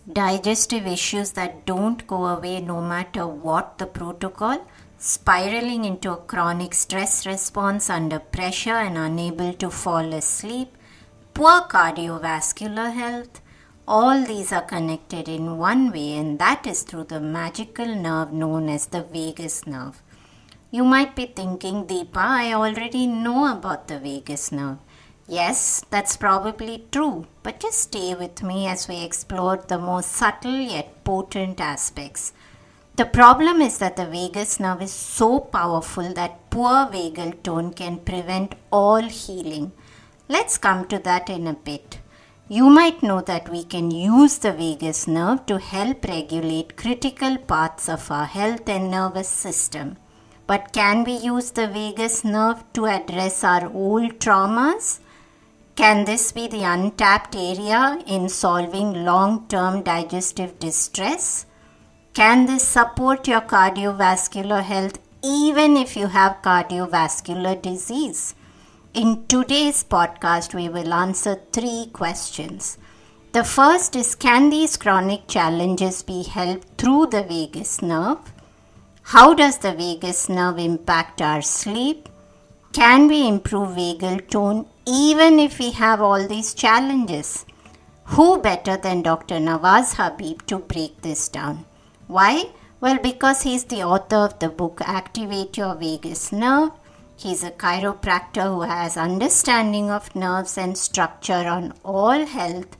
digestive issues that don't go away no matter what the protocol, spiraling into a chronic stress response under pressure and unable to fall asleep, poor cardiovascular health. All these are connected in one way, and that is through the magical nerve known as the vagus nerve. You might be thinking, Deepa, I already know about the vagus nerve. Yes, that's probably true, but just stay with me as we explore the most subtle yet potent aspects. The problem is that the vagus nerve is so powerful that poor vagal tone can prevent all healing. Let's come to that in a bit. You might know that we can use the vagus nerve to help regulate critical parts of our health and nervous system. But can we use the vagus nerve to address our old traumas? Can this be the untapped area in solving long-term digestive distress? Can this support your cardiovascular health even if you have cardiovascular disease? In today's podcast, we will answer 3 questions. The first is, can these chronic challenges be helped through the vagus nerve? How does the vagus nerve impact our sleep? Can we improve vagal tone even if we have all these challenges? Who better than Dr. Navaz Habib to break this down? Why? Well, because he's the author of the book Activate Your Vagus Nerve. He's a chiropractor who has understanding of nerves and structure on all health,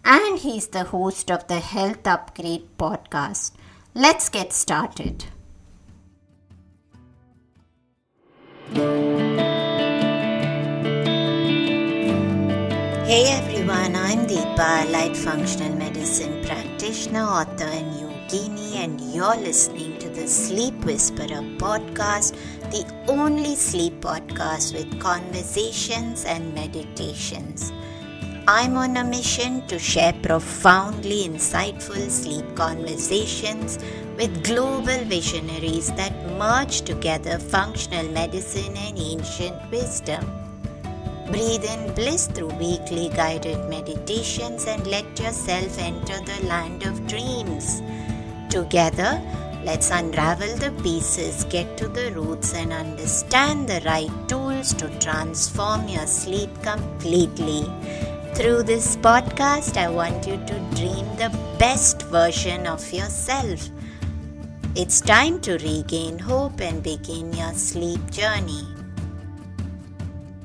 and he's the host of the Health Upgrade podcast. Let's get started. Hey everyone, I'm Deepa, Light Functional Medicine practitioner, author and yogini, and you're listening to the Sleep Whisperer podcast, the only sleep podcast with conversations and meditations. I'm on a mission to share profoundly insightful sleep conversations with global visionaries that merge together functional medicine and ancient wisdom. Breathe in bliss through weekly guided meditations and let yourself enter the land of dreams. Together, let's unravel the pieces, get to the roots, and understand the right tools to transform your sleep completely. Through this podcast, I want you to dream the best version of yourself. It's time to regain hope and begin your sleep journey.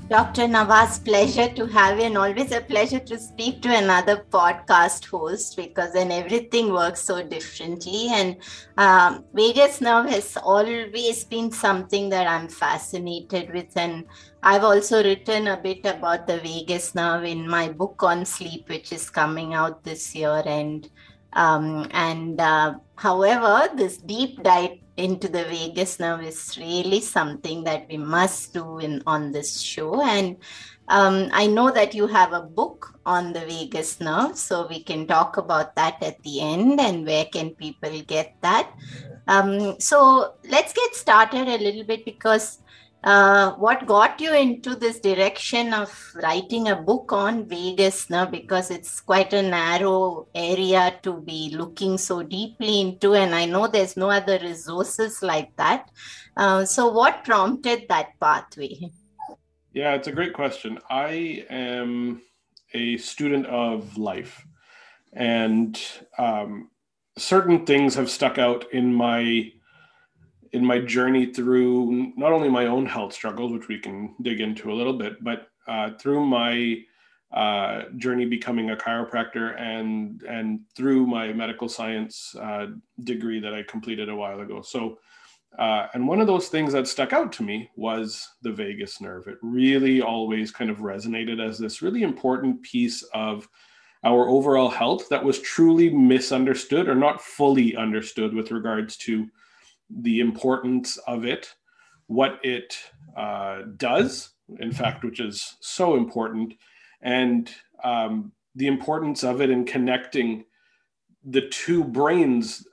Dr. Navaz, pleasure to have you, and always a pleasure to speak to another podcast host, because then everything works so differently. And vagus nerve has always been something that I'm fascinated with, and I've also written a bit about the vagus nerve in my book on sleep, which is coming out this year. However, this deep dive into the vagus nerve is really something that we must do on this show. And I know that you have a book on the vagus nerve, so we can talk about that at the end, and where can people get that. So let's get started a little bit, because what got you into this direction of writing a book on vagus nerve, because it's quite a narrow area to be looking so deeply into, and I know there's no other resources like that. So what prompted that pathway? Yeah, it's a great question. I am a student of life, and certain things have stuck out in my journey through not only my own health struggles, which we can dig into a little bit, but through my journey becoming a chiropractor and through my medical science degree that I completed a while ago. So, and one of those things that stuck out to me was the vagus nerve. It really always kind of resonated as this really important piece of our overall health that was truly misunderstood or not fully understood with regards to the importance of it, what it does, in fact, which is so important, and the importance of it in connecting the two brains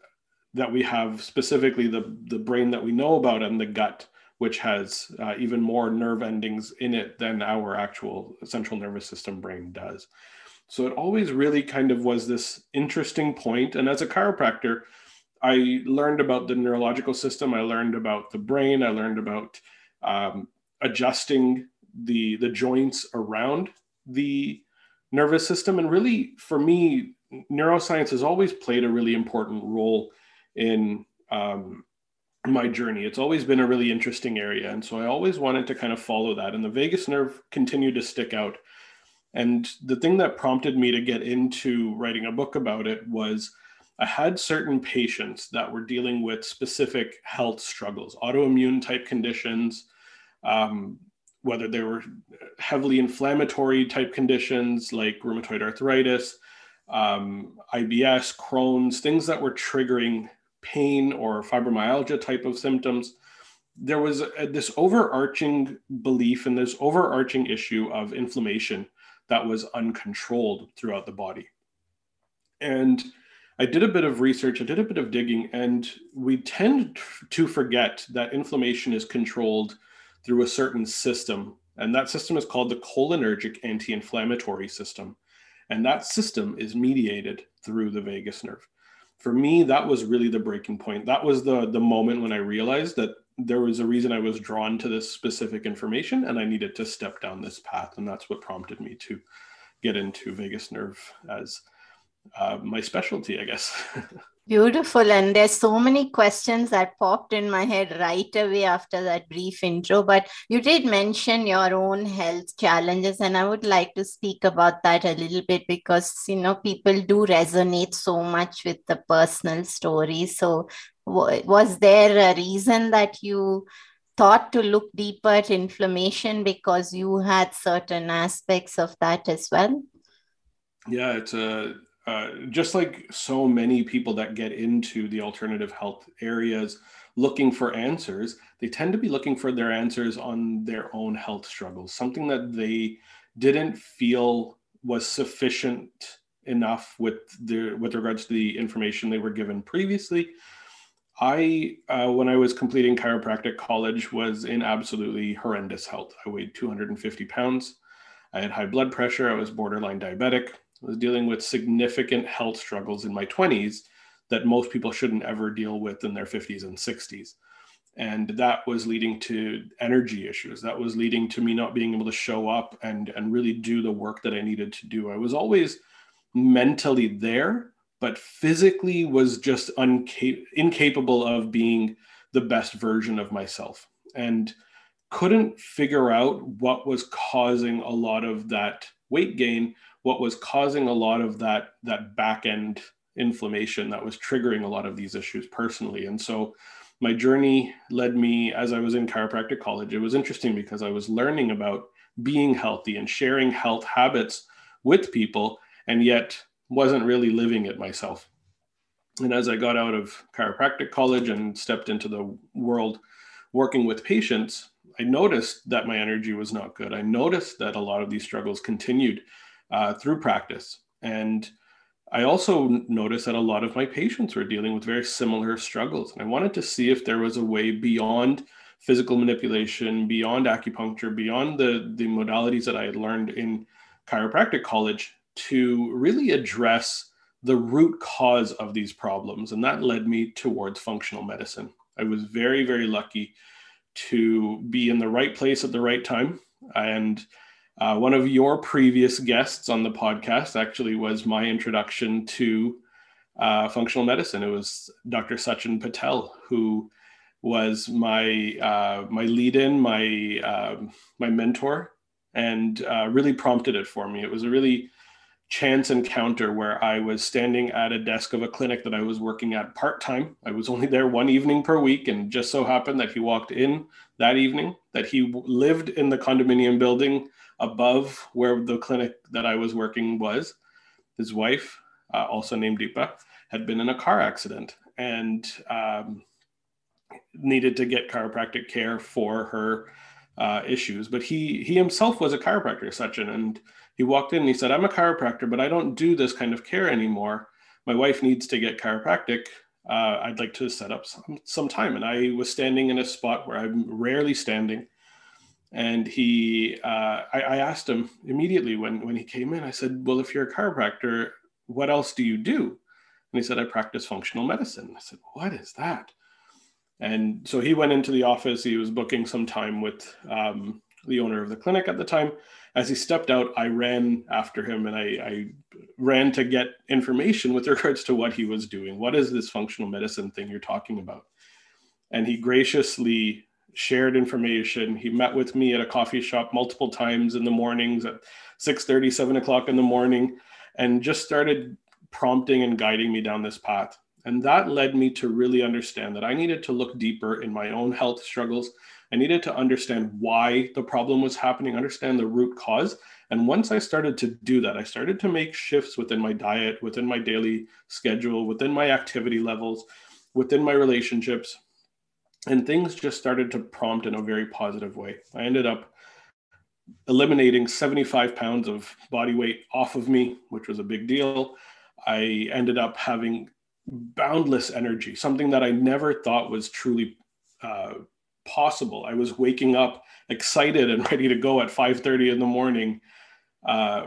that we have, specifically the brain that we know about and the gut, which has even more nerve endings in it than our actual central nervous system brain does. So it always really kind of was this interesting point. And as a chiropractor, I learned about the neurological system. I learned about the brain. I learned about adjusting the joints around the nervous system. And really, for me, neuroscience has always played a really important role in my journey. It's always been a really interesting area. And so I always wanted to kind of follow that. And the vagus nerve continued to stick out. And the thing that prompted me to get into writing a book about it was I had certain patients that were dealing with specific health struggles, autoimmune type conditions, whether they were heavily inflammatory type conditions like rheumatoid arthritis, IBS, Crohn's, things that were triggering pain or fibromyalgia type of symptoms. There was this overarching belief and this overarching issue of inflammation that was uncontrolled throughout the body. And I did a bit of research, I did a bit of digging, and we tend to forget that inflammation is controlled through a certain system. And that system is called the cholinergic anti-inflammatory system. And that system is mediated through the vagus nerve. For me, that was really the breaking point. That was the moment when I realized that there was a reason I was drawn to this specific information and I needed to step down this path. And that's what prompted me to get into vagus nerve as my specialty, I guess. Beautiful. And there's so many questions that popped in my head right away after that brief intro. But you did mention your own health challenges, and I would like to speak about that a little bit because, people do resonate so much with the personal story. So was there a reason that you thought to look deeper at inflammation because you had certain aspects of that as well? Yeah, it's just like so many people that get into the alternative health areas looking for answers, they tend to be looking for their answers on their own health struggles, something that they didn't feel was sufficient enough with regards to the information they were given previously. When I was completing chiropractic college, was in absolutely horrendous health. I weighed 250 pounds. I had high blood pressure. I was borderline diabetic. I was dealing with significant health struggles in my 20s that most people shouldn't ever deal with in their 50s and 60s. And that was leading to energy issues. That was leading to me not being able to show up and really do the work that I needed to do. I was always mentally there, but physically was just incapable of being the best version of myself. And couldn't figure out what was causing a lot of that weight gain, what was causing a lot of that back end inflammation that was triggering a lot of these issues personally. And so my journey led me, as I was in chiropractic college, it was interesting because I was learning about being healthy and sharing health habits with people, and yet wasn't really living it myself. And as I got out of chiropractic college and stepped into the world working with patients, I noticed that my energy was not good. I noticed that a lot of these struggles continued through practice. And I also noticed that a lot of my patients were dealing with very similar struggles. And I wanted to see if there was a way beyond physical manipulation, beyond acupuncture, beyond the modalities that I had learned in chiropractic college to really address the root cause of these problems. And that led me towards functional medicine. I was very, very lucky to be in the right place at the right time. And one of your previous guests on the podcast actually was my introduction to functional medicine. It was Dr. Sachin Patel, who was my lead-in, my mentor, and really prompted it for me. It was a really chance encounter where I was standing at a desk of a clinic that I was working at part-time. I was only there one evening per week, and just so happened that he walked in that evening, that he lived in the condominium building above where the clinic that I was working was. His wife, also named Deepa, had been in a car accident and needed to get chiropractic care for her issues. But he himself was a chiropractor, Sachin, and he walked in and he said, "I'm a chiropractor, but I don't do this kind of care anymore. My wife needs to get chiropractic. I'd like to set up some time." And I was standing in a spot where I'm rarely standing. And I asked him immediately when he came in, I said, well, if you're a chiropractor, what else do you do? And he said, I practice functional medicine. I said, what is that? And so he went into the office. He was booking some time with the owner of the clinic at the time. As he stepped out, I ran after him, and I ran to get information with regards to what he was doing. What is this functional medicine thing you're talking about? And he graciously shared information. He met with me at a coffee shop multiple times in the mornings at 6:30, 7 o'clock in the morning, and just started prompting and guiding me down this path. And that led me to really understand that I needed to look deeper in my own health struggles. I needed to understand why the problem was happening, understand the root cause. And once I started to do that, I started to make shifts within my diet, within my daily schedule, within my activity levels, within my relationships. And things just started to prompt in a very positive way. I ended up eliminating 75 pounds of body weight off of me, which was a big deal. I ended up having boundless energy, something that I never thought was truly possible. I was waking up excited and ready to go at 5:30 in the morning,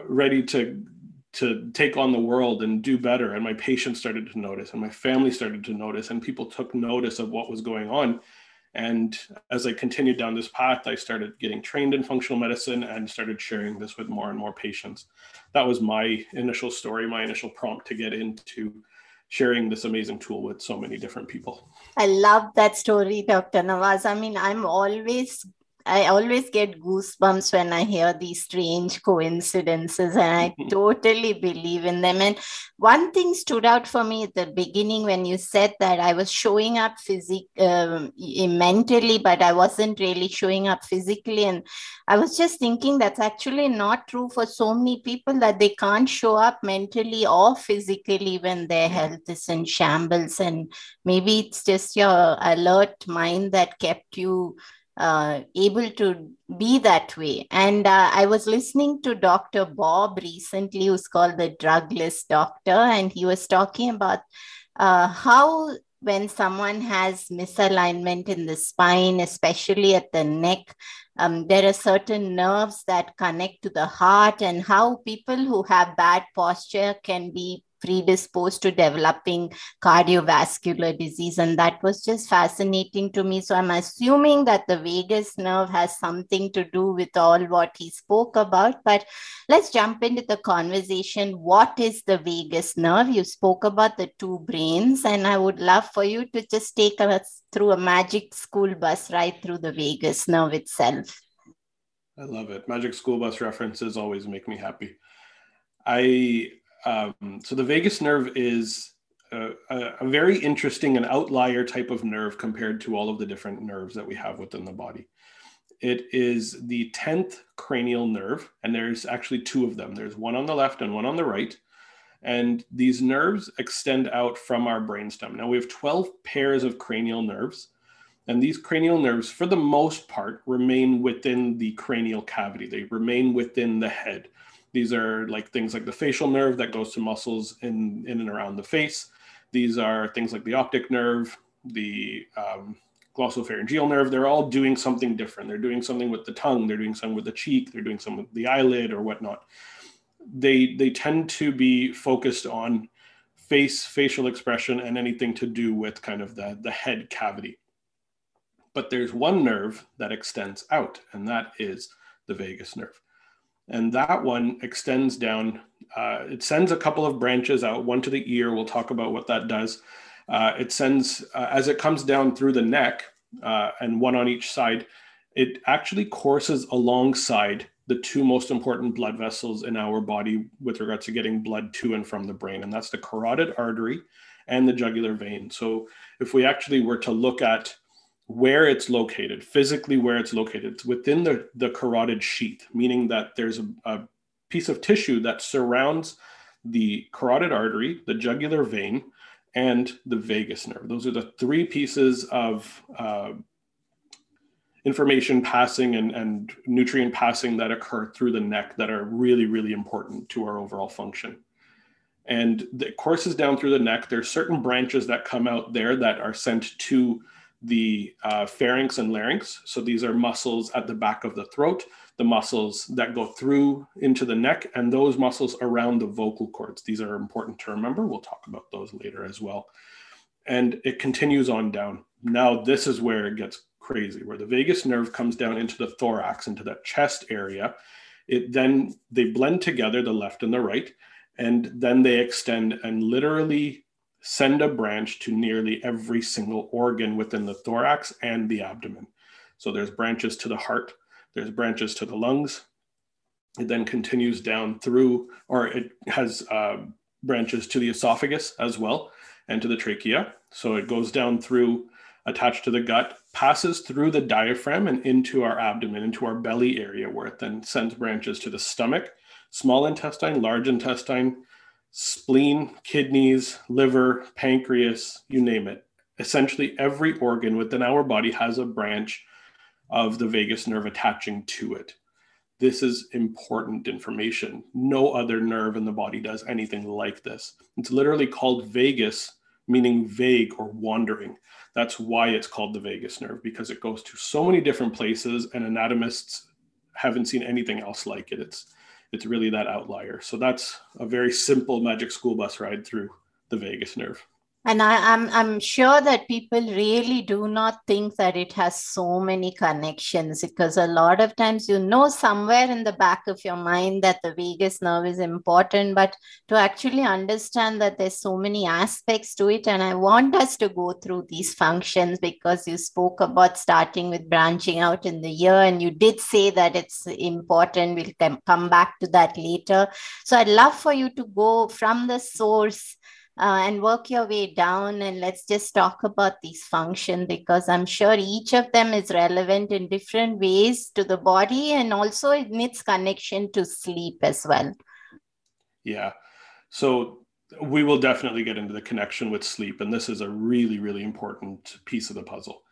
ready to take on the world and do better. And my patients started to notice, and my family started to notice, and people took notice of what was going on. And as I continued down this path, I started getting trained in functional medicine and started sharing this with more and more patients. That was my initial story, my initial prompt to get into sharing this amazing tool with so many different people. I love that story, Dr. Navaz. I mean, I always get goosebumps when I hear these strange coincidences, and I totally believe in them. And one thing stood out for me at the beginning when you said that I was showing up mentally, but I wasn't really showing up physically. And I was just thinking that's actually not true for so many people, that they can't show up mentally or physically when their health is in shambles. And maybe it's just your alert mind that kept you able to be that way. And I was listening to Dr. Bob recently, who's called the drugless doctor, and he was talking about how when someone has misalignment in the spine, especially at the neck, there are certain nerves that connect to the heart, and how people who have bad posture can be predisposed to developing cardiovascular disease. And that was just fascinating to me. So I'm assuming that the vagus nerve has something to do with all what he spoke about. But let's jump into the conversation. What is the vagus nerve? You spoke about the two brains, and I would love for you to just take us through a magic school bus right through the vagus nerve itself. I love it. Magic school bus references always make me happy. So the vagus nerve is a very interesting and outlier type of nerve compared to all of the different nerves that we have within the body. It is the 10th cranial nerve, and there's actually two of them. There's one on the left and one on the right. And these nerves extend out from our brainstem. Now we have 12 pairs of cranial nerves, and these cranial nerves, for the most part, remain within the cranial cavity. They remain within the head. These are like things like the facial nerve that goes to muscles in and around the face. These are things like the optic nerve, the glossopharyngeal nerve. They're all doing something different. They're doing something with the tongue. They're doing something with the cheek. They're doing something with the eyelid or whatnot. They tend to be focused on facial expression and anything to do with kind of the head cavity. But there's one nerve that extends out, and that is the vagus nerve. And that one extends down. It sends a couple of branches out, one to the ear. We'll talk about what that does. It sends, as it comes down through the neck, and one on each side, it actually courses alongside the two most important blood vessels in our body with regards to getting blood to and from the brain. And that's the carotid artery and the jugular vein. So if we actually were to look at where it's located, physically where it's located, it's within the carotid sheath, meaning that there's a piece of tissue that surrounds the carotid artery, the jugular vein, and the vagus nerve. Those are the three pieces of information passing and nutrient passing that occur through the neck that are really, really important to our overall function. And it courses down through the neck. There's certain branches that come out there that are sent to the pharynx and larynx. So these are muscles at the back of the throat, the muscles that go through into the neck, and those muscles around the vocal cords. These are important to remember. We'll talk about those later as well. And it continues on down. Now, this is where it gets crazy, where the vagus nerve comes down into the thorax, into that chest area. They blend together, the left and the right, and then they extend and literally send a branch to nearly every single organ within the thorax and the abdomen. So there's branches to the heart, there's branches to the lungs. It then continues down through, or it has branches to the esophagus as well, and to the trachea. So it goes down through, attached to the gut, passes through the diaphragm and into our abdomen, into our belly area, where it then sends branches to the stomach, small intestine, large intestine, spleen, kidneys, liver, pancreas, you name it. Essentially, every organ within our body has a branch of the vagus nerve attaching to it. This is important information. No other nerve in the body does anything like this. It's literally called vagus, meaning vague or wandering. That's why it's called the vagus nerve, because it goes to so many different places and anatomists haven't seen anything else like it. It's really that outlier. So that's a very simple magic school bus ride through the vagus nerve. And I'm sure that people really do not think that it has so many connections, because a lot of times, somewhere in the back of your mind that the vagus nerve is important, but to actually understand that there's so many aspects to it. And I want us to go through these functions, because you spoke about starting with branching out in the ear, and you did say that it's important. We'll come back to that later. So I'd love for you to go from the source and work your way down, and let's just talk about these functions, because I'm sure each of them is relevant in different ways to the body, and also it needs connection to sleep as well. Yeah. So we will definitely get into the connection with sleep, and this is a really, really important piece of the puzzle.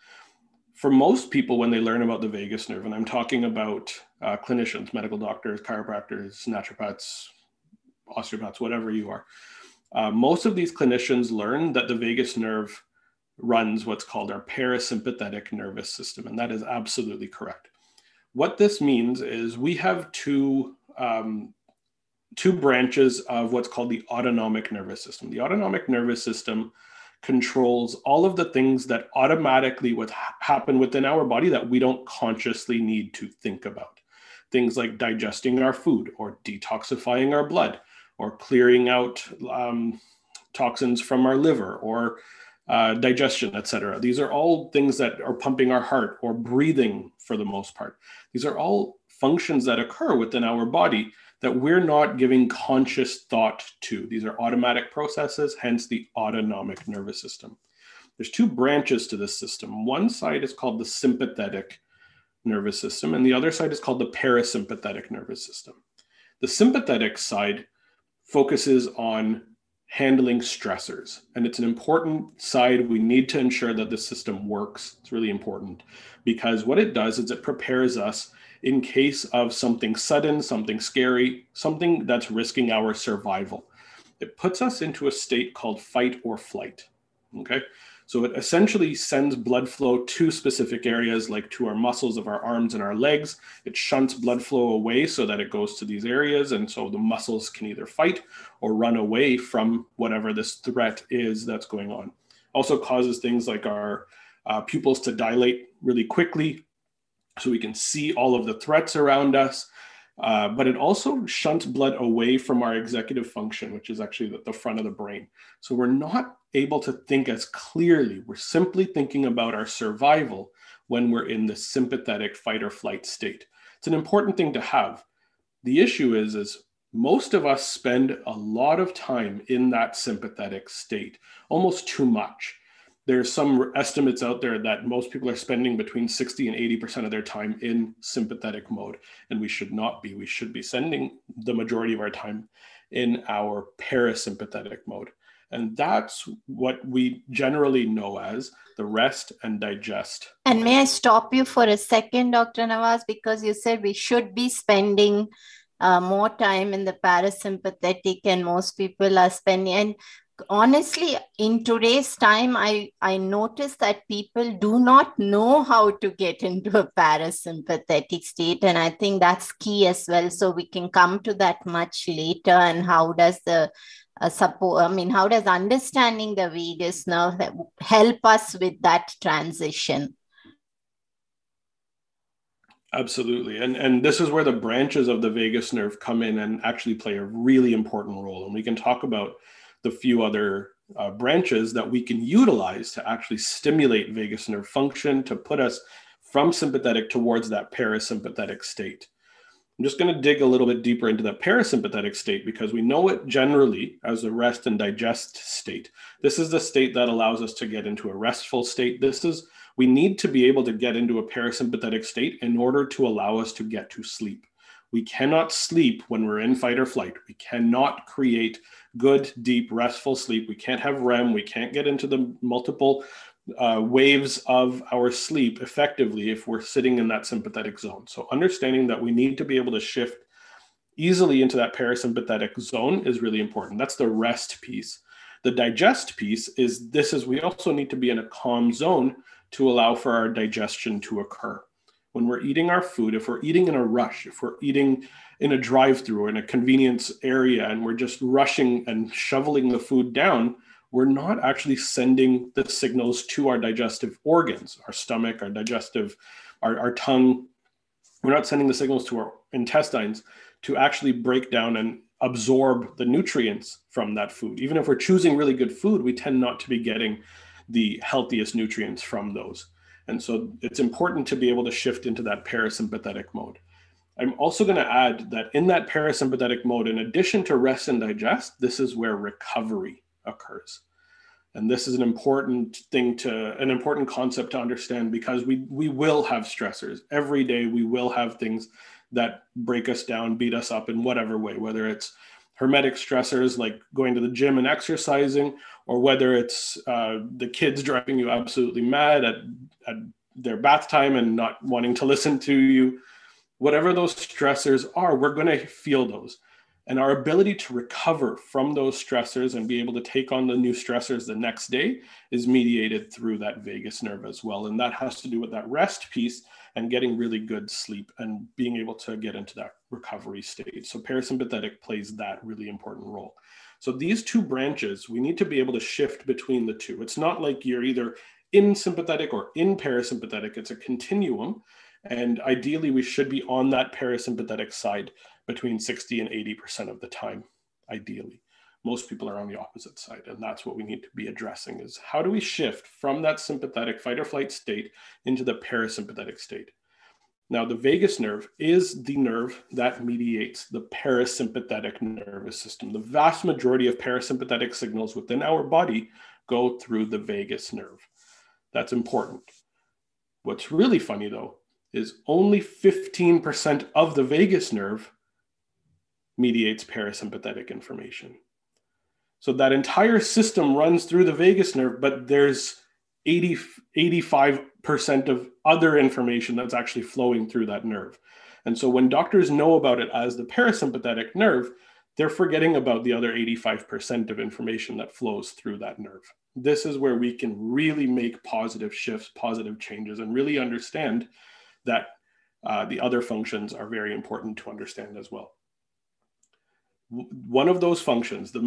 For most people, when they learn about the vagus nerve, and I'm talking about clinicians, medical doctors, chiropractors, naturopaths, osteopaths, whatever you are, most of these clinicians learn that the vagus nerve runs what's called our parasympathetic nervous system, and that is absolutely correct. What this means is we have two branches of what's called the autonomic nervous system. The autonomic nervous system controls all of the things that automatically would happen within our body that we don't consciously need to think about. Things like digesting our food, or detoxifying our blood, or clearing out toxins from our liver, or digestion, etc. These are all things that are pumping our heart, or breathing for the most part. These are all functions that occur within our body that we're not giving conscious thought to. These are automatic processes, hence the autonomic nervous system. There's two branches to this system. One side is called the sympathetic nervous system, and the other side is called the parasympathetic nervous system. The sympathetic side focuses on handling stressors, and it's an important side. We need to ensure that the system works. It's really important, because what it does is it prepares us in case of something sudden, something scary, something that's risking our survival. It puts us into a state called fight or flight. Okay, so it essentially sends blood flow to specific areas, like to our muscles of our arms and our legs. It shunts blood flow away so that it goes to these areas, and so the muscles can either fight or run away from whatever this threat is that's going on. Also causes things like our pupils to dilate really quickly, so we can see all of the threats around us. But it also shunts blood away from our executive function, which is actually the front of the brain. So we're not able to think as clearly. We're simply thinking about our survival when we're in the sympathetic fight or flight state. It's an important thing to have. The issue is most of us spend a lot of time in that sympathetic state, almost too much. There's some estimates out there that most people are spending between 60 and 80% of their time in sympathetic mode, and we should not be. We should be spending the majority of our time in our parasympathetic mode. And that's what we generally know as the rest and digest. And may I stop you for a second, Dr. Navaz, because you said we should be spending more time in the parasympathetic, and most people are spending. And honestly, in today's time, I notice that people do not know how to get into a parasympathetic state. And I think that's key as well. So we can come to that much later. And how does the support, I mean, how does understanding the vagus nerve help us with that transition? Absolutely. And this is where the branches of the vagus nerve come in and actually play a really important role. And we can talk about the few other branches that we can utilize to actually stimulate vagus nerve function to put us from sympathetic towards that parasympathetic state. I'm just going to dig a little bit deeper into that parasympathetic state because we know it generally as a rest and digest state. This is the state that allows us to get into a restful state. We need to be able to get into a parasympathetic state in order to allow us to get to sleep. We cannot sleep when we're in fight or flight. We cannot create good, deep, restful sleep. We can't have REM. We can't get into the multiple waves of our sleep effectively if we're sitting in that sympathetic zone. So understanding that we need to be able to shift easily into that parasympathetic zone is really important. That's the rest piece. The digest piece is we also need to be in a calm zone to allow for our digestion to occur. When we're eating our food, if we're eating in a rush, if we're eating in a drive-through or in a convenience area and we're just rushing and shoveling the food down, we're not actually sending the signals to our digestive organs, our stomach, our digestive, our tongue. We're not sending the signals to our intestines to actually break down and absorb the nutrients from that food. Even if we're choosing really good food, we tend not to be getting the healthiest nutrients from those. And so it's important to be able to shift into that parasympathetic mode. I'm also going to add that in that parasympathetic mode, in addition to rest and digest, this is where recovery occurs. And this is an important concept to understand because we will have stressors. Every day we will have things that break us down, beat us up in whatever way, whether it's hermetic stressors like going to the gym and exercising, or whether it's the kids driving you absolutely mad at their bath time and not wanting to listen to you. Whatever those stressors are, we're going to feel those. And our ability to recover from those stressors and be able to take on the new stressors the next day is mediated through that vagus nerve as well. And that has to do with that rest piece and getting really good sleep and being able to get into that recovery state. So parasympathetic plays that really important role. So these two branches, we need to be able to shift between the two. It's not like you're either in sympathetic or in parasympathetic. It's a continuum. And ideally, we should be on that parasympathetic side between 60 and 80% of the time, ideally. Most people are on the opposite side, and that's what we need to be addressing is how do we shift from that sympathetic fight or flight state into the parasympathetic state? Now, the vagus nerve is the nerve that mediates the parasympathetic nervous system. The vast majority of parasympathetic signals within our body go through the vagus nerve. That's important. What's really funny, though, is only 15% of the vagus nerve mediates parasympathetic information. So that entire system runs through the vagus nerve, but there's 85% of other information that's actually flowing through that nerve. And so when doctors know about it as the parasympathetic nerve, they're forgetting about the other 85% of information that flows through that nerve. This is where we can really make positive shifts, positive changes, and really understand that the other functions are very important to understand as well. One of those functions, the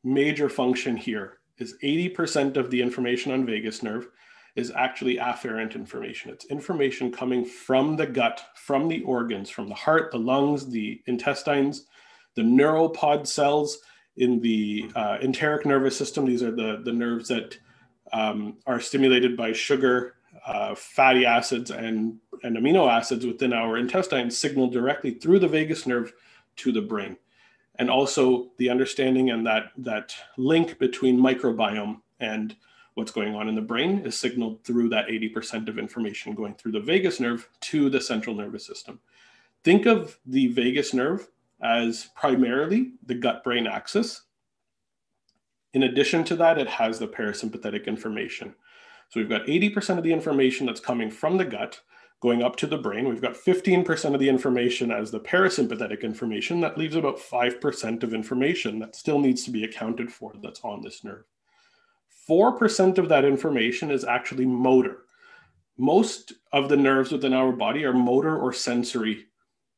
major function here is 80% of the information on vagus nerve is actually afferent information. It's information coming from the gut, from the organs, from the heart, the lungs, the intestines, the neuropod cells in the enteric nervous system. These are the nerves that are stimulated by sugar, fatty acids, and amino acids within our intestines, signal directly through the vagus nerve to the brain. And also the understanding and that link between microbiome and what's going on in the brain is signaled through that 80% of information going through the vagus nerve to the central nervous system. Think of the vagus nerve as primarily the gut-brain axis. In addition to that, it has the parasympathetic information. So we've got 80% of the information that's coming from the gut. going up to the brain. We've got 15% of the information as the parasympathetic information. That leaves about 5% of information that still needs to be accounted for that's on this nerve. 4% of that information is actually motor. Most of the nerves within our body are motor or sensory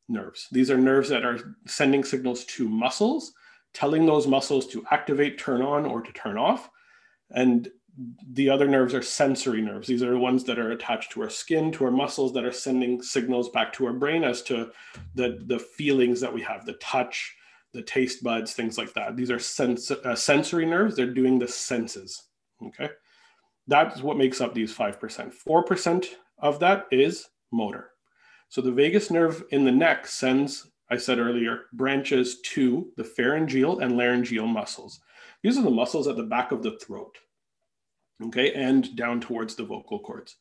nerves. These are nerves that are sending signals to muscles, telling those muscles to activate, turn on, or to turn off. And the other nerves are sensory nerves. These are the ones that are attached to our skin, to our muscles, that are sending signals back to our brain as to the feelings that we have, the touch, the taste buds, things like that. These are sensory nerves. They're doing the senses, okay? That's what makes up these 5%. 4% of that is motor. So the vagus nerve in the neck sends, I said earlier, branches to the pharyngeal and laryngeal muscles. These are the muscles at the back of the throat, okay, and down towards the vocal cords.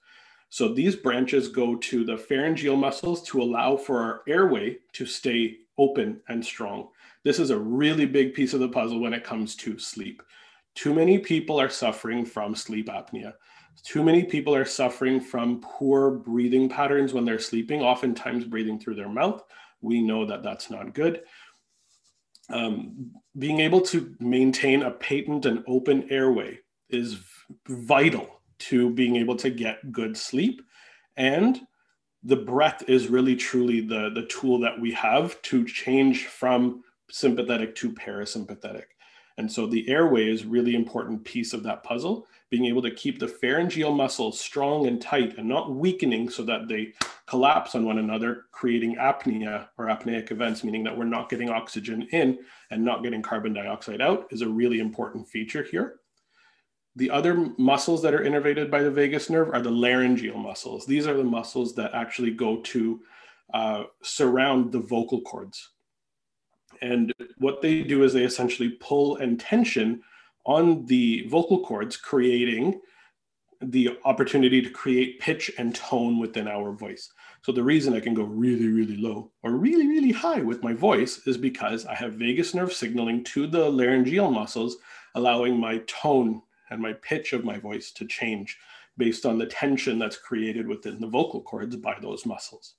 So these branches go to the pharyngeal muscles to allow for our airway to stay open and strong. This is a really big piece of the puzzle when it comes to sleep. Too many people are suffering from sleep apnea. Too many people are suffering from poor breathing patterns when they're sleeping, oftentimes breathing through their mouth. We know that that's not good. Being able to maintain a patent and open airway is vital to being able to get good sleep. And the breath is really truly the tool that we have to change from sympathetic to parasympathetic. And so the airway is a really important piece of that puzzle, being able to keep the pharyngeal muscles strong and tight and not weakening so that they collapse on one another, creating apnea or apneic events, meaning that we're not getting oxygen in and not getting carbon dioxide out, is a really important feature here. The other muscles that are innervated by the vagus nerve are the laryngeal muscles. These are the muscles that actually go to surround the vocal cords. And what they do is they essentially pull and tension on the vocal cords, creating the opportunity to create pitch and tone within our voice. So the reason I can go really, really low or really, really high with my voice is because I have vagus nerve signaling to the laryngeal muscles, allowing my tone and my pitch of my voice to change based on the tension that's created within the vocal cords by those muscles.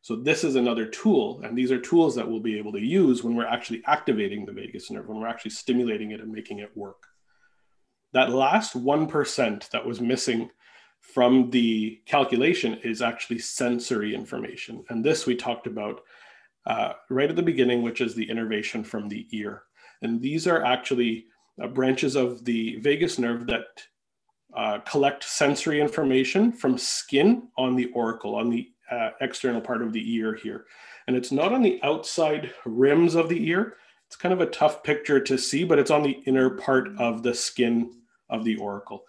So this is another tool, and these are tools that we'll be able to use when we're actually activating the vagus nerve, when we're actually stimulating it and making it work. That last 1% that was missing from the calculation is actually sensory information. And this we talked about right at the beginning, which is the innervation from the ear. And these are actually branches of the vagus nerve that collect sensory information from skin on the auricle, on the external part of the ear here. And it's not on the outside rims of the ear. It's kind of a tough picture to see, but it's on the inner part of the skin of the auricle.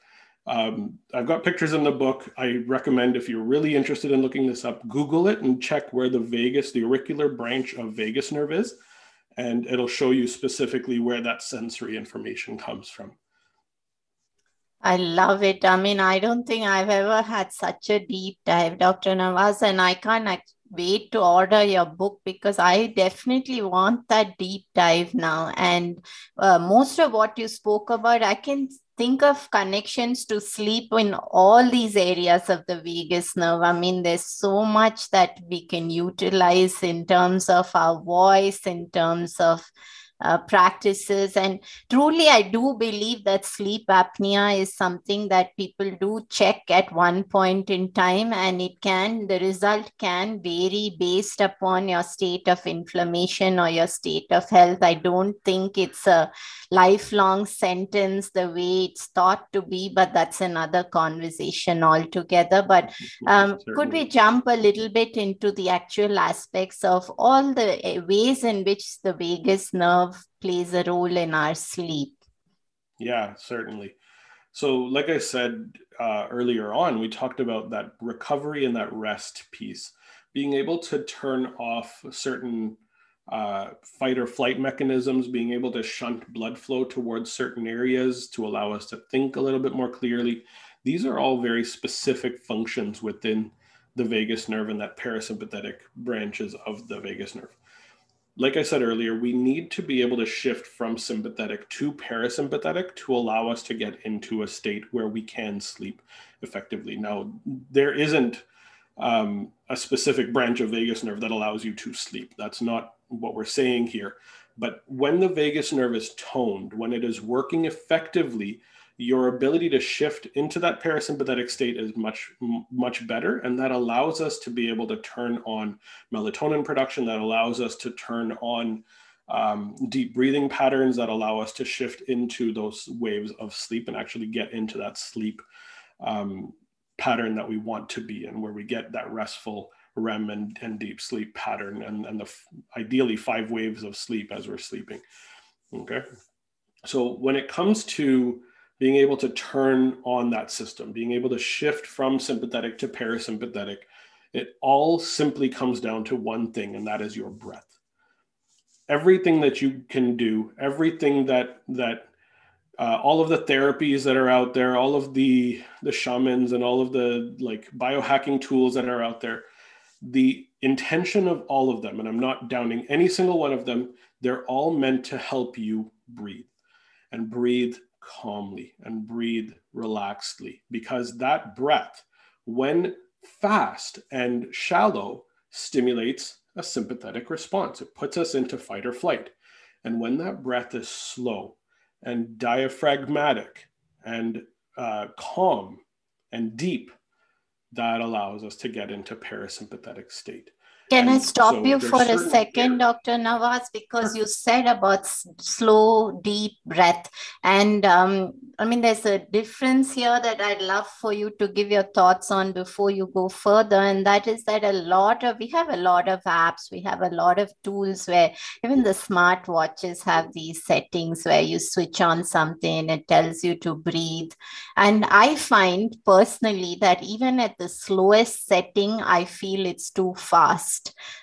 I've got pictures in the book. I recommend, if you're really interested in looking this up, Google it and check where the auricular branch of vagus nerve is, and it'll show you specifically where that sensory information comes from. I love it. I mean, I don't think I've ever had such a deep dive, Dr. Navaz, and I can't wait to order your book because I definitely want that deep dive now. And most of what you spoke about, I can think of connections to sleep in all these areas of the vagus nerve. I mean, there's so much that we can utilize in terms of our voice, in terms of practices. And truly, I do believe that sleep apnea is something that people do check at one point in time, and the result can vary based upon your state of inflammation or your state of health. I don't think it's a lifelong sentence the way it's thought to be, but that's another conversation altogether. But could we jump a little bit into the actual aspects of all the ways in which the vagus nerve plays a role in our sleep? Yeah, certainly. So like I said earlier on, we talked about that recovery and that rest piece, being able to turn off certain fight or flight mechanisms, being able to shunt blood flow towards certain areas to allow us to think a little bit more clearly. These are all very specific functions within the vagus nerve and that parasympathetic branches of the vagus nerve. Like I said earlier, we need to be able to shift from sympathetic to parasympathetic to allow us to get into a state where we can sleep effectively. Now, there isn't a specific branch of vagus nerve that allows you to sleep. That's not what we're saying here. But when the vagus nerve is toned, when it is working effectively, your ability to shift into that parasympathetic state is much better. And that allows us to be able to turn on melatonin production, that allows us to turn on deep breathing patterns, that allow us to shift into those waves of sleep and actually get into that sleep pattern that we want to be in, where we get that restful REM and deep sleep pattern, and ideally 5 waves of sleep as we're sleeping. Okay. So when it comes to being able to turn on that system, being able to shift from sympathetic to parasympathetic, it all simply comes down to one thing, and that is your breath. Everything that you can do, everything that all of the therapies that are out there, all of the shamans and all of the like biohacking tools that are out there, the intention of all of them, and I'm not downing any single one of them, they're all meant to help you breathe, and breathe calmly and breathe relaxedly, because that breath, when fast and shallow, stimulates a sympathetic response. It puts us into fight or flight. And when that breath is slow and diaphragmatic and calm and deep, that allows us to get into parasympathetic state. Can I stop you for a second, Dr. Navaz, because you said about slow, deep breath. And I mean, there's a difference here that I'd love for you to give your thoughts on before you go further. And that is that we have a lot of apps, we have a lot of tools where even the smartwatches have these settings where you switch on something, it tells you to breathe. And I find personally that even at the slowest setting, I feel it's too fast.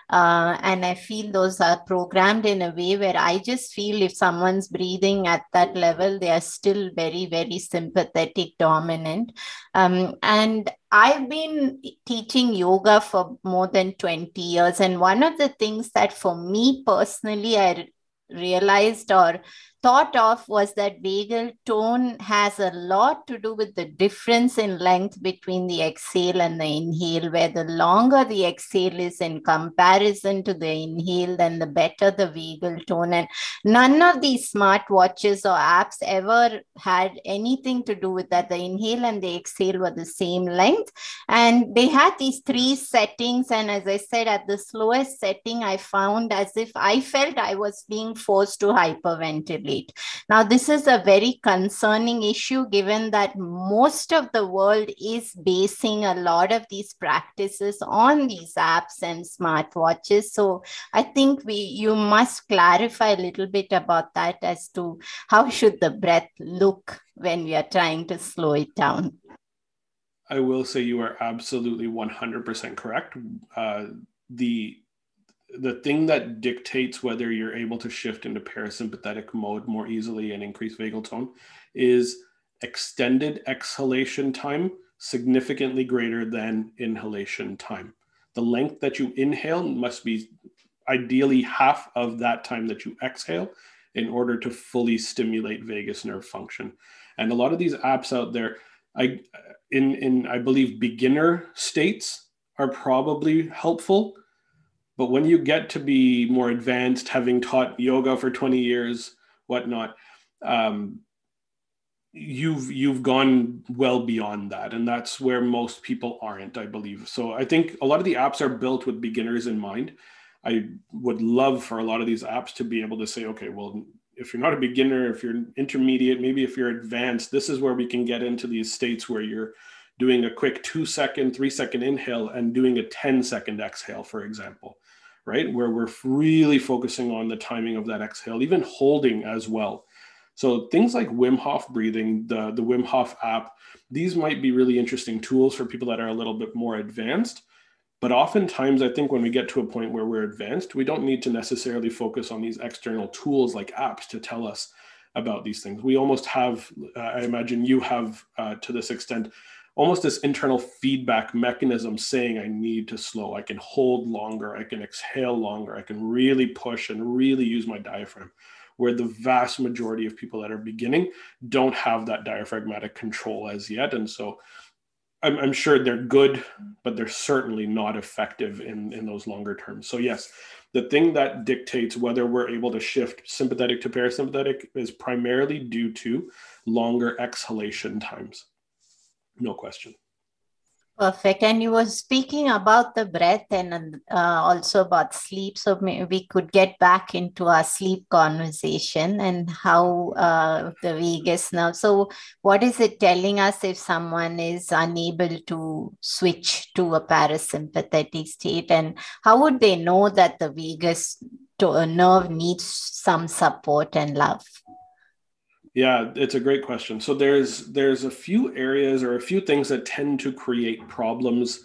And I feel those are programmed in a way where I just feel if someone's breathing at that level, they are still very, very sympathetic dominant. And I've been teaching yoga for more than 20 years. And one of the things that for me personally, I realized or thought of was that vagal tone has a lot to do with the difference in length between the exhale and the inhale, where the longer the exhale is in comparison to the inhale, then the better the vagal tone. And none of these smartwatches or apps ever had anything to do with that. The inhale and the exhale were the same length. And they had these 3 settings. And as I said, at the slowest setting, I found as if I felt I was being forced to hyperventilate. Now, this is a very concerning issue, given that most of the world is basing a lot of these practices on these apps and smartwatches. So I think you must clarify a little bit about that as to how should the breath look when we are trying to slow it down. I will say you are absolutely 100% correct. The thing that dictates whether you're able to shift into parasympathetic mode more easily and increase vagal tone is extended exhalation time, significantly greater than inhalation time. The length that you inhale must be ideally half of that time that you exhale in order to fully stimulate vagus nerve function. And a lot of these apps out there, I believe beginner states are probably helpful. But when you get to be more advanced, having taught yoga for 20 years, whatnot, you've gone well beyond that. And that's where most people aren't, I believe. So I think a lot of the apps are built with beginners in mind. I would love for a lot of these apps to be able to say, okay, well, if you're not a beginner, if you're intermediate, maybe if you're advanced, this is where we can get into these states where you're doing a quick 2-second, 3-second inhale and doing a 10-second exhale, for example. Right? Where we're really focusing on the timing of that exhale, even holding as well. So things like Wim Hof breathing, the Wim Hof app, these might be really interesting tools for people that are a little bit more advanced. But oftentimes, I think when we get to a point where we're advanced, we don't need to necessarily focus on these external tools like apps to tell us about these things. We almost have, I imagine you have to this extent, almost this internal feedback mechanism saying, I need to slow, I can hold longer, I can exhale longer, I can really push and really use my diaphragm, where the vast majority of people that are beginning don't have that diaphragmatic control as yet. And so I'm sure they're good, but they're certainly not effective in those longer terms. So yes, the thing that dictates whether we're able to shift sympathetic to parasympathetic is primarily due to longer exhalation times. No question. Perfect. And you were speaking about the breath and also about sleep. So maybe we could get back into our sleep conversation and how the vagus nerve. So, what is it telling us if someone is unable to switch to a parasympathetic state? And how would they know that the vagus nerve needs some support and love? Yeah, it's a great question. So there's a few areas or a few things that tend to create problems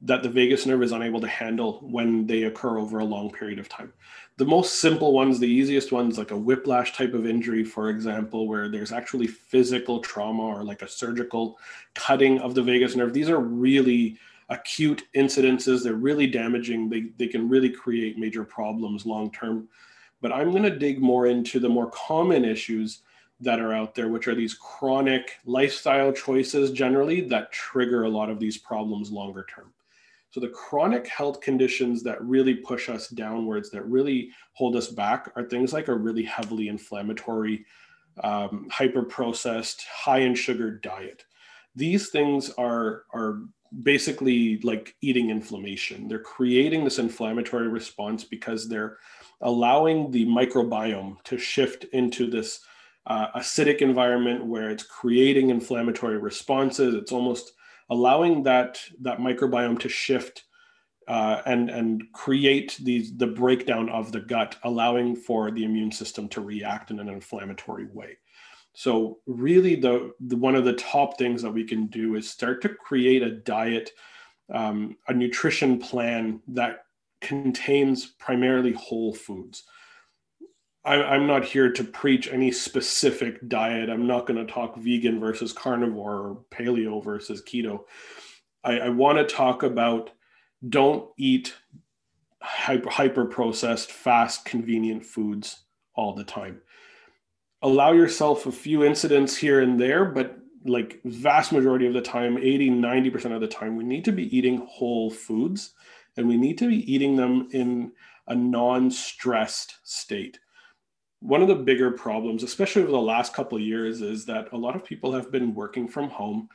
that the vagus nerve is unable to handle when they occur over a long period of time. The most simple ones, the easiest ones, like a whiplash type of injury, for example, where there's actually physical trauma or like a surgical cutting of the vagus nerve. These are really acute incidences. They're really damaging. They can really create major problems long term. But I'm going to dig more into the more common issues that are out there, which are these chronic lifestyle choices generally that trigger a lot of these problems longer term. So the chronic health conditions that really push us downwards, that really hold us back, are things like a really heavily inflammatory, hyper-processed, high in sugar diet. These things are basically like eating inflammation. They're creating this inflammatory response because they're allowing the microbiome to shift into this acidic environment where it's creating inflammatory responses. It's almost allowing that microbiome to shift and create the breakdown of the gut, allowing for the immune system to react in an inflammatory way. So really the one of the top things that we can do is start to create a diet, a nutrition plan that contains primarily whole foods. I'm not here to preach any specific diet. I'm not going to talk vegan versus carnivore or paleo versus keto. I want to talk about don't eat hyper processed, fast, convenient foods all the time. Allow yourself a few incidents here and there, but like vast majority of the time, 80-90% of the time, we need to be eating whole foods, and we need to be eating them in a non-stressed state. One of the bigger problems, especially over the last couple of years, is that a lot of people have been working from home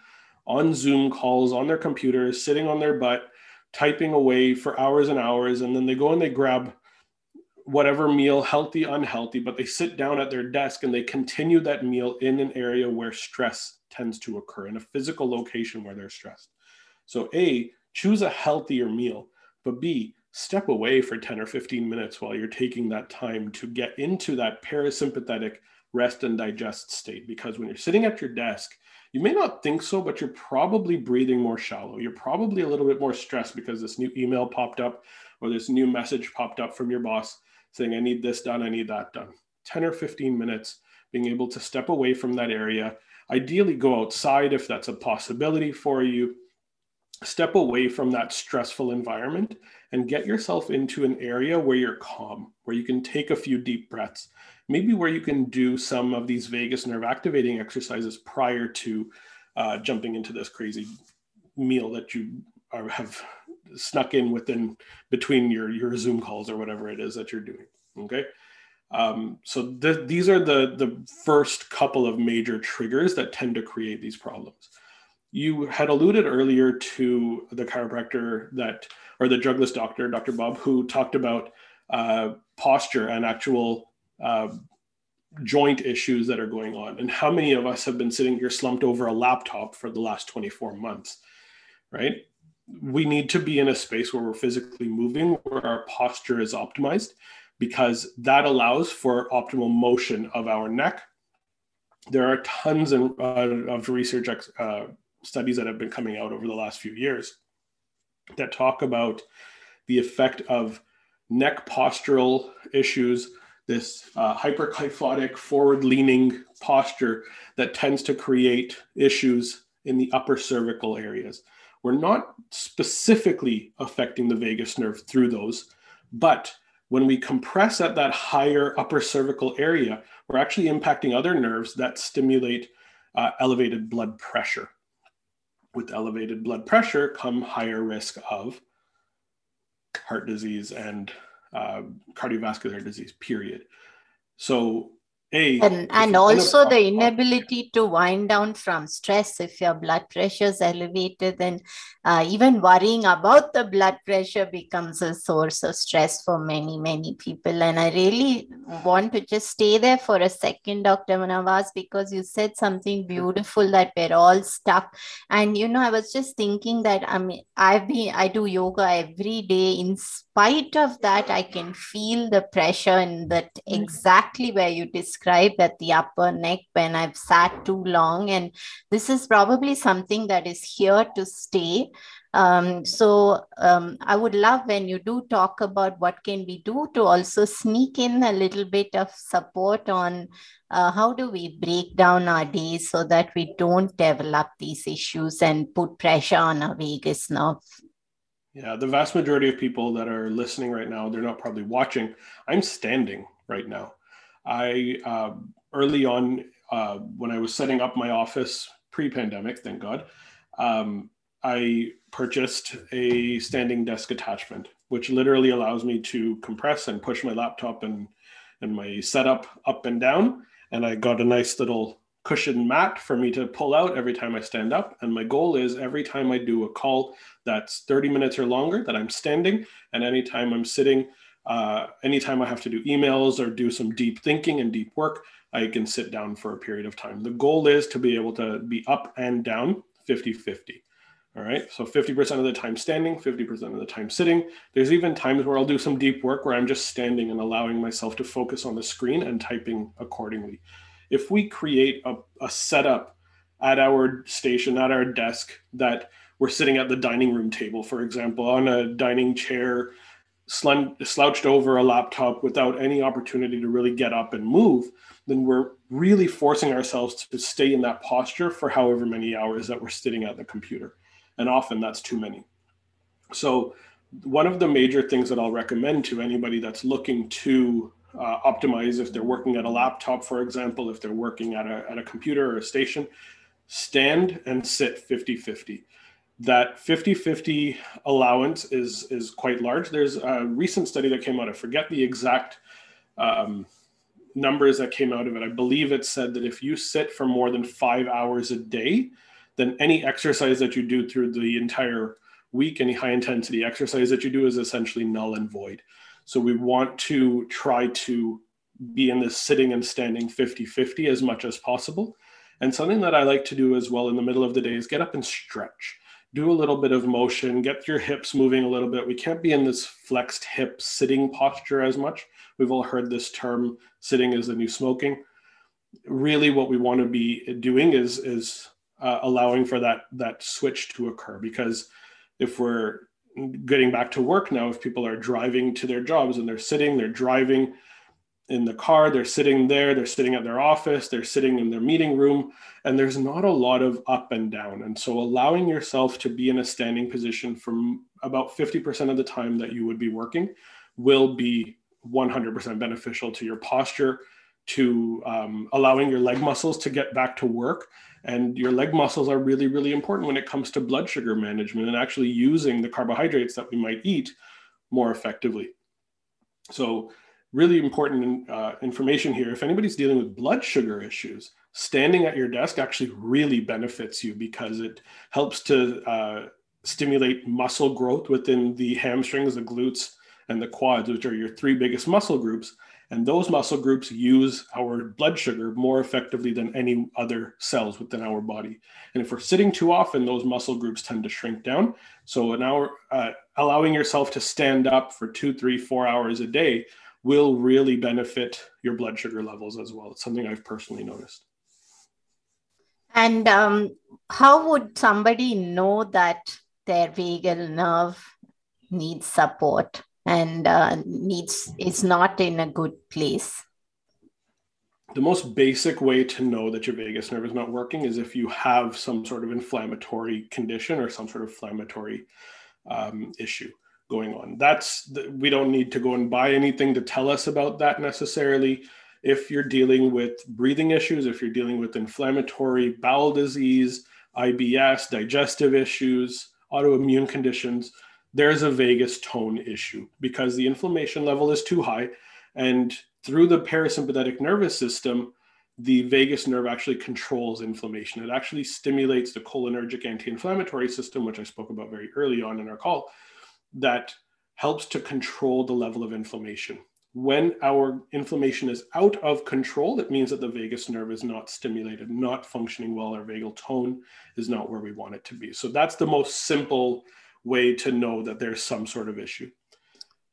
on Zoom calls, on their computers, sitting on their butt, typing away for hours and hours. And then they go and they grab whatever meal, healthy, unhealthy, but they sit down at their desk and they continue that meal in an area where stress tends to occur, in a physical location where they're stressed. So A, choose a healthier meal, but B, step away for 10 or 15 minutes while you're taking that time to get into that parasympathetic rest and digest state. Because when you're sitting at your desk, you may not think so, but you're probably breathing more shallow. You're probably a little bit more stressed because this new email popped up or this new message popped up from your boss saying, I need this done, I need that done. 10 or 15 minutes, being able to step away from that area, ideally go outside if that's a possibility for you. Step away from that stressful environment and get yourself into an area where you're calm, where you can take a few deep breaths, maybe where you can do some of these vagus nerve activating exercises prior to jumping into this crazy meal that you have snuck in between your Zoom calls or whatever it is that you're doing. Okay. So these are the first couple of major triggers that tend to create these problems. You had alluded earlier to the chiropractor or the drugless doctor, Dr. Bob, who talked about posture and actual joint issues that are going on. And how many of us have been sitting here slumped over a laptop for the last 24 months, right? We need to be in a space where we're physically moving, where our posture is optimized, because that allows for optimal motion of our neck. There are tons of research studies that have been coming out over the last few years that talk about the effect of neck postural issues, this hyperkyphotic forward-leaning posture that tends to create issues in the upper cervical areas. We're not specifically affecting the vagus nerve through those, but when we compress at that higher upper cervical area, we're actually impacting other nerves that stimulate elevated blood pressure. with elevated blood pressure come higher risk of heart disease and cardiovascular disease, period. So and also the inability to wind down from stress. If your blood pressure is elevated, then even worrying about the blood pressure becomes a source of stress for many, many people. And I really want to just stay there for a second, Dr. Navaz, because you said something beautiful, that we're all stuck. And, I was just thinking that, I do yoga every day. In spite of that, I can feel the pressure, and that exactly where you described at the upper neck when I've sat too long. And this is probably something that is here to stay. I would love when you do talk about what can we do to also sneak in a little bit of support on how do we break down our days so that we don't develop these issues and put pressure on our vagus nerve. Yeah, the vast majority of people that are listening right now, they're not probably watching. I'm standing right now. I early on, when I was setting up my office pre-pandemic, thank God, I purchased a standing desk attachment, which literally allows me to compress and push my laptop and my setup up and down. And I got a nice little cushion mat for me to pull out every time I stand up. And my goal is every time I do a call that's 30 minutes or longer, that I'm standing, and anytime I'm sitting, anytime I have to do emails or do some deep thinking and deep work, I can sit down for a period of time. The goal is to be able to be up and down 50-50. All right. So 50% of the time standing, 50% of the time sitting. There's even times where I'll do some deep work where I'm just standing and allowing myself to focus on the screen and typing accordingly. If we create a setup at our station, at our desk, that we're sitting at the dining room table, for example, on a dining chair, slouched over a laptop without any opportunity to really get up and move, then we're really forcing ourselves to stay in that posture for however many hours that we're sitting at the computer. And often that's too many. So one of the major things that I'll recommend to anybody that's looking to optimize, if they're working at a laptop, for example, if they're working at a computer or a station, stand and sit 50-50. That 50-50 allowance is quite large. There's a recent study that came out. I forget the exact numbers that came out of it. I believe it said that if you sit for more than 5 hours a day, then any exercise that you do through the entire week, any high intensity exercise that you do, is essentially null and void. So we want to try to be in this sitting and standing 50-50 as much as possible. And something that I like to do as well in the middle of the day is get up and stretch. Do a little bit of motion, get your hips moving a little bit. We can't be in this flexed hip sitting posture as much. We've all heard this term, sitting is the new smoking. Really what we want to be doing is allowing for that switch to occur. Because if we're getting back to work now, if people are driving to their jobs and they're sitting, they're driving in the car, they're sitting there, they're sitting at their office, they're sitting in their meeting room, and there's not a lot of up and down. And so allowing yourself to be in a standing position for about 50% of the time that you would be working will be 100% beneficial to your posture, to allowing your leg muscles to get back to work. And your leg muscles are really, really important when it comes to blood sugar management and actually using the carbohydrates that we might eat more effectively. So really important information here. If anybody's dealing with blood sugar issues, standing at your desk actually really benefits you, because it helps to stimulate muscle growth within the hamstrings, the glutes, and the quads, which are your three biggest muscle groups. And those muscle groups use our blood sugar more effectively than any other cells within our body. And if we're sitting too often, those muscle groups tend to shrink down. So now allowing yourself to stand up for 2, 3, 4 hours a day will really benefit your blood sugar levels as well. It's something I've personally noticed. And how would somebody know that their vagal nerve needs support and is not in a good place? The most basic way to know that your vagus nerve is not working is if you have some sort of inflammatory condition or some sort of inflammatory issue going on. We don't need to go and buy anything to tell us about that necessarily. If you're dealing with breathing issues, if you're dealing with inflammatory bowel disease, IBS, digestive issues, autoimmune conditions, there's a vagus tone issue because the inflammation level is too high. And through the parasympathetic nervous system, the vagus nerve actually controls inflammation. It actually stimulates the cholinergic anti-inflammatory system, which I spoke about very early on in our call, that helps to control the level of inflammation. When our inflammation is out of control, it means that the vagus nerve is not stimulated, not functioning well. Our vagal tone is not where we want it to be. So that's the most simple way to know that there's some sort of issue.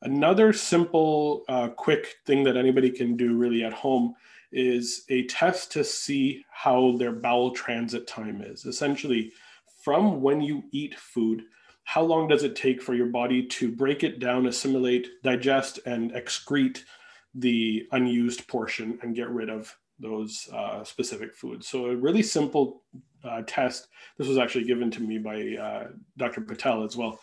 Another simple, quick thing that anybody can do really at home is a test to see how their bowel transit time is. Essentially, from when you eat food, how long does it take for your body to break it down, assimilate, digest, and excrete the unused portion and get rid of those specific foods? So a really simple test. This was actually given to me by Dr. Patel as well.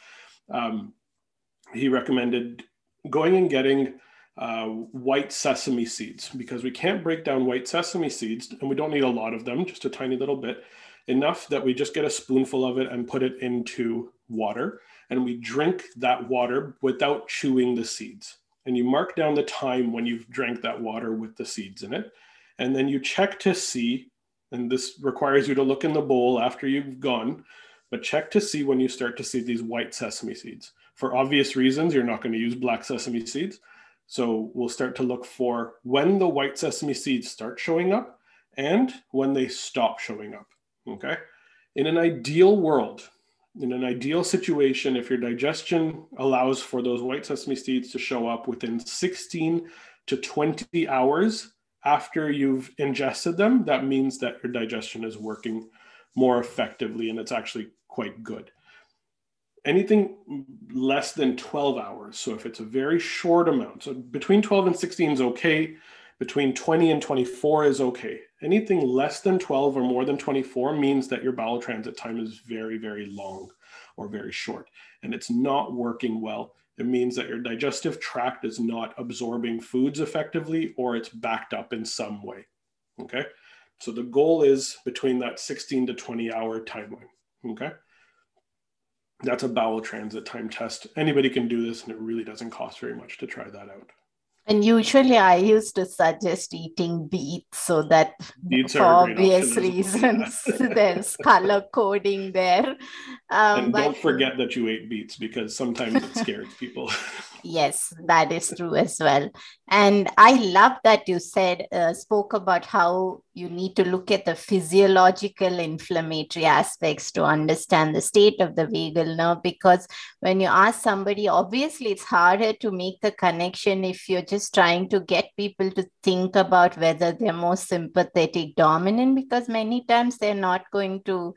He recommended going and getting white sesame seeds, because we can't break down white sesame seeds, and we don't need a lot of them, just a tiny little bit, enough that we just get a spoonful of it and put it into water, and we drink that water without chewing the seeds. And you mark down the time when you've drank that water with the seeds in it, and then you check to see, and this requires you to look in the bowl after you've gone, but check to see when you start to see these white sesame seeds. For obvious reasons, you're not going to use black sesame seeds. So we'll start to look for when the white sesame seeds start showing up and when they stop showing up, okay? In an ideal world, in an ideal situation, if your digestion allows for those white sesame seeds to show up within 16 to 20 hours after you've ingested them, that means that your digestion is working more effectively and it's actually quite good. Anything less than 12 hours. So if it's a very short amount, so between 12 and 16 is okay. Between 20 and 24 is okay. Anything less than 12 or more than 24 means that your bowel transit time is very, very long or very short, and it's not working well. It means that your digestive tract is not absorbing foods effectively, or it's backed up in some way, okay? So the goal is between that 16 to 20 hour timeline, okay? That's a bowel transit time test. Anybody can do this, and it really doesn't cost very much to try that out. And usually I used to suggest eating beets, so that Beets for are a great obvious option reasons, as well. there's color coding there. And don't forget that you ate beets, because sometimes it scares people. Yes, that is true as well. And I love that you spoke about how you need to look at the physiological inflammatory aspects to understand the state of the vagal nerve, because when you ask somebody, obviously it's harder to make the connection if you're just trying to get people to think about whether they're more sympathetic dominant, because many times they're not going to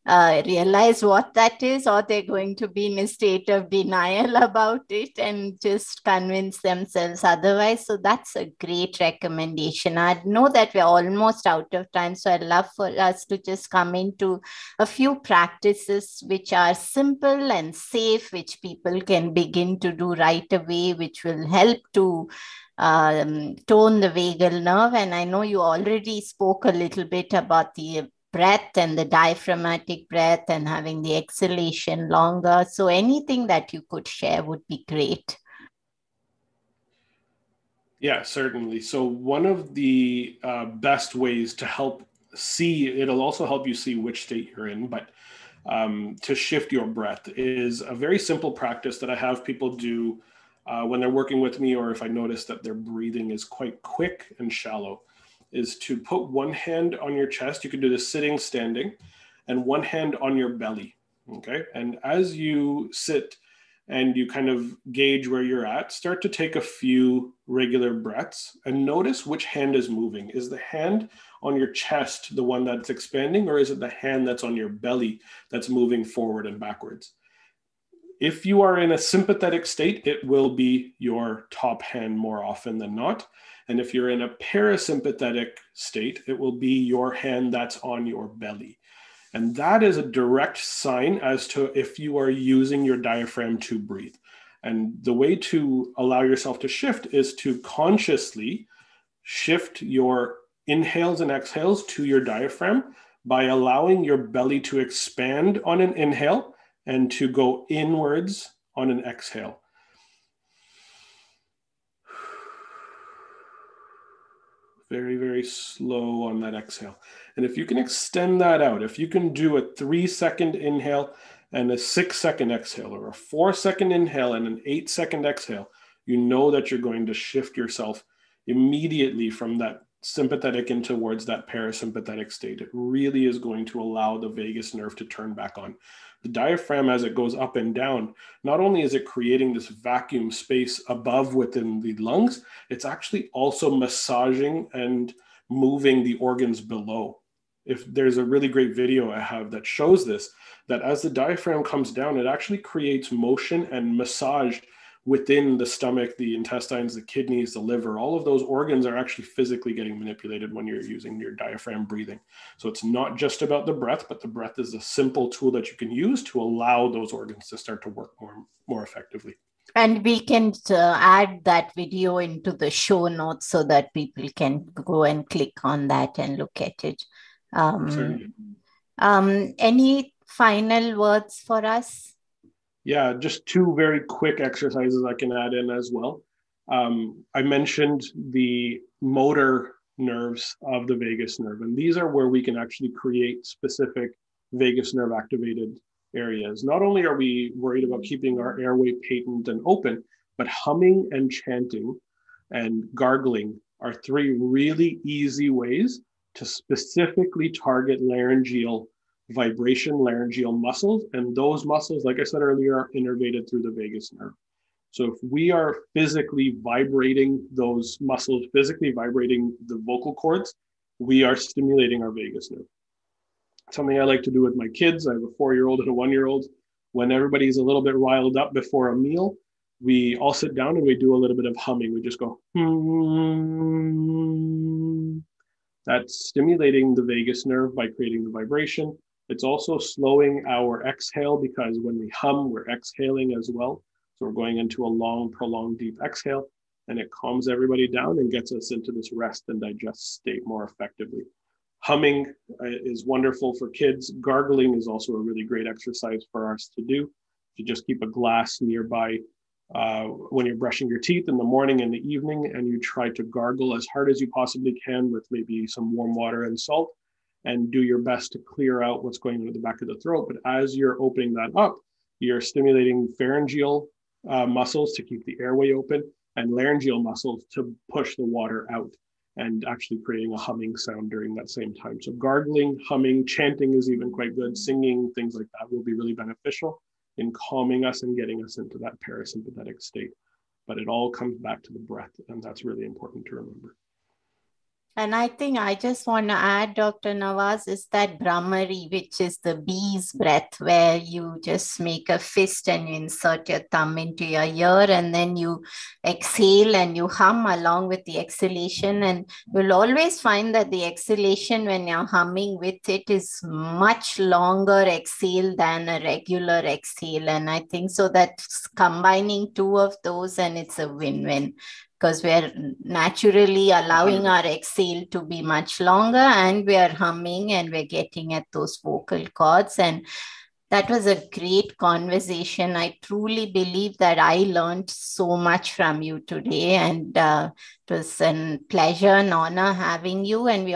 realize what that is, or they're going to be in a state of denial about it and just convince themselves otherwise. So that's a great recommendation. I know that we're almost out of time, so I'd love for us to just come into a few practices which are simple and safe, which people can begin to do right away, which will help to tone the vagal nerve. And I know you already spoke a little bit about the breath and the diaphragmatic breath and having the exhalation longer. So anything that you could share would be great. Yeah, certainly. So one of the best ways to help it'll also help you see which state you're in, but to shift your breath is a very simple practice that I have people do when they're working with me, or if I notice that their breathing is quite quick and shallow, is to put one hand on your chest. You can do this sitting, standing, and one hand on your belly, okay? And as you sit and you kind of gauge where you're at, start to take a few regular breaths and notice which hand is moving. Is the hand on your chest the one that's expanding, or is it the hand that's on your belly that's moving forward and backwards? If you are in a sympathetic state, it will be your top hand more often than not. And if you're in a parasympathetic state, it will be your hand that's on your belly. And that is a direct sign as to if you are using your diaphragm to breathe. And the way to allow yourself to shift is to consciously shift your inhales and exhales to your diaphragm by allowing your belly to expand on an inhale and to go inwards on an exhale. Very, very slow on that exhale. And if you can extend that out, if you can do a 3-second inhale and a 6-second exhale, or a 4-second inhale and an 8-second exhale, you know that you're going to shift yourself immediately from that sympathetic in towards that parasympathetic state. It really is going to allow the vagus nerve to turn back on. The diaphragm, as it goes up and down, not only is it creating this vacuum space above within the lungs, it's actually also massaging and moving the organs below. If there's a really great video I have that shows this, that as the diaphragm comes down, it actually creates motion and massage within the stomach, the intestines, the kidneys, the liver. All of those organs are actually physically getting manipulated when you're using your diaphragm breathing. So it's not just about the breath, but the breath is a simple tool that you can use to allow those organs to start to work more effectively. And we can add that video into the show notes so that people can go and click on that and look at it. Any final words for us? Yeah, just 2 very quick exercises I can add in as well. I mentioned the motor nerves of the vagus nerve, and these are where we can actually create specific vagus nerve activated areas. Not only are we worried about keeping our airway patent and open, but humming and chanting and gargling are 3 really easy ways to specifically target laryngeal vibration, laryngeal muscles. And those muscles, like I said earlier, are innervated through the vagus nerve. So if we are physically vibrating those muscles, physically vibrating the vocal cords, we are stimulating our vagus nerve. Something I like to do with my kids, I have a 4-year-old and a 1-year-old. When everybody's a little bit riled up before a meal, we all sit down and we do a little bit of humming. We just go, That's stimulating the vagus nerve by creating the vibration. It's also slowing our exhale, because when we hum, we're exhaling as well. So we're going into a long, prolonged, deep exhale, and it calms everybody down and gets us into this rest and digest state more effectively. Humming is wonderful for kids. Gargling is also a really great exercise for us to do. You just keep a glass nearby when you're brushing your teeth in the morning and the evening, and you try to gargle as hard as you possibly can with maybe some warm water and salt, and do your best to clear out what's going on at the back of the throat. But as you're opening that up, you're stimulating pharyngeal muscles to keep the airway open, and laryngeal muscles to push the water out, and actually creating a humming sound during that same time. So gargling, humming, chanting is even quite good. Singing, things like that will be really beneficial in calming us and getting us into that parasympathetic state. But it all comes back to the breath, and that's really important to remember. And I think I just want to add, Dr. Navaz, is that Brahmari, which is the bee's breath, where you just make a fist and you insert your thumb into your ear, and then you exhale and you hum along with the exhalation. And you'll always find that the exhalation, when you're humming with it, is much longer exhale than a regular exhale. And I think so that's combining 2 of those, and it's a win-win, because we're naturally allowing our exhale to be much longer, and we are humming and we're getting at those vocal cords. And that was a great conversation. I truly believe that I learned so much from you today, and it was a pleasure and honor having you. And we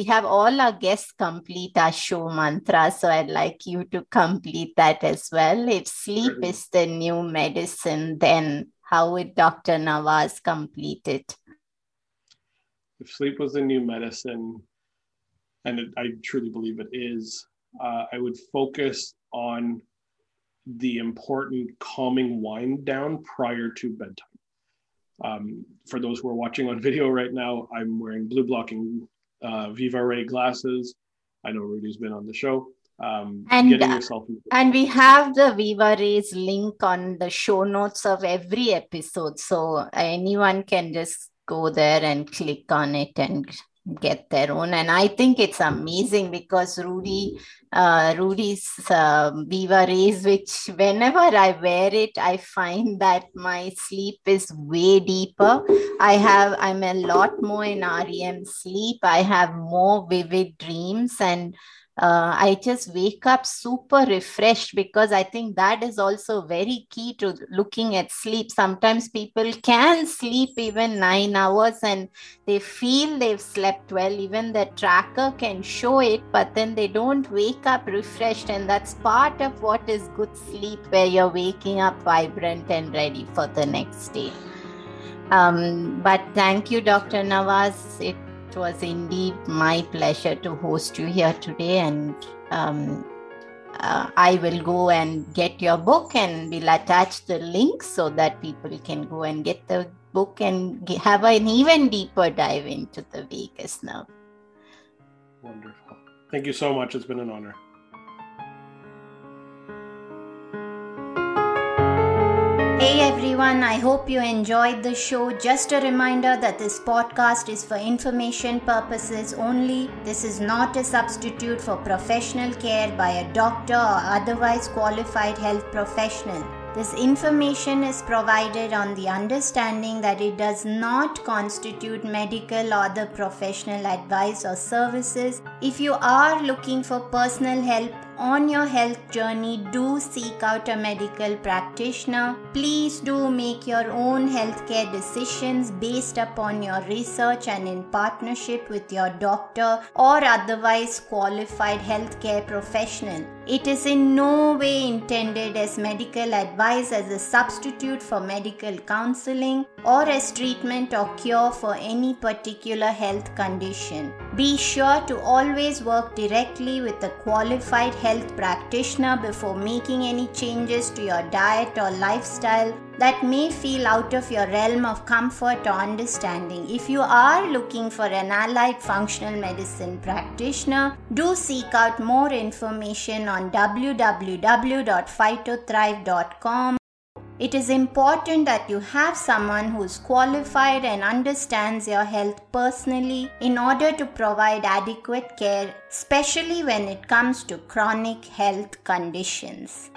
have all our guests complete our show mantra, so I'd like you to complete that as well. If sleep is the new medicine, then how would Dr. Navaz complete it? If sleep was the new medicine, and I truly believe it is, I would focus on the important calming wind down prior to bedtime. For those who are watching on video right now, I'm wearing blue blocking Viva Ray glasses. I know Rudy's been on the show. And we have the Viva Rays link on the show notes of every episode, so anyone can just go there and click on it and get their own. And I think it's amazing because Rudy's Viva Rays, which whenever I wear it, I find that my sleep is way deeper. I'm a lot more in REM sleep. I have more vivid dreams, and I just wake up super refreshed, because I think that is also very key to looking at sleep. Sometimes people can sleep even 9 hours and they feel they've slept well. Even the tracker can show it, but then they don't wake up refreshed. And that's part of what is good sleep, where you're waking up vibrant and ready for the next day. But thank you, Dr. Navaz. It was indeed my pleasure to host you here today, and I will go and get your book, and we'll attach the link so that people can go and get the book and have an even deeper dive into the vagus nerve. Wonderful. Thank you so much. It's been an honor. Hey everyone, I hope you enjoyed the show. Just a reminder that this podcast is for information purposes only. This is not a substitute for professional care by a doctor or otherwise qualified health professional. This information is provided on the understanding that it does not constitute medical or other professional advice or services. If you are looking for personal help on your health journey, do seek out a medical practitioner. Please do make your own healthcare decisions based upon your research and in partnership with your doctor or otherwise qualified healthcare professional. It is in no way intended as medical advice, as a substitute for medical counseling, or as treatment or cure for any particular health condition. Be sure to always work directly with a qualified health practitioner before making any changes to your diet or lifestyle that may feel out of your realm of comfort or understanding. If you are looking for an allied functional medicine practitioner, do seek out more information on www.phytothrive.com. It is important that you have someone who is qualified and understands your health personally in order to provide adequate care, especially when it comes to chronic health conditions.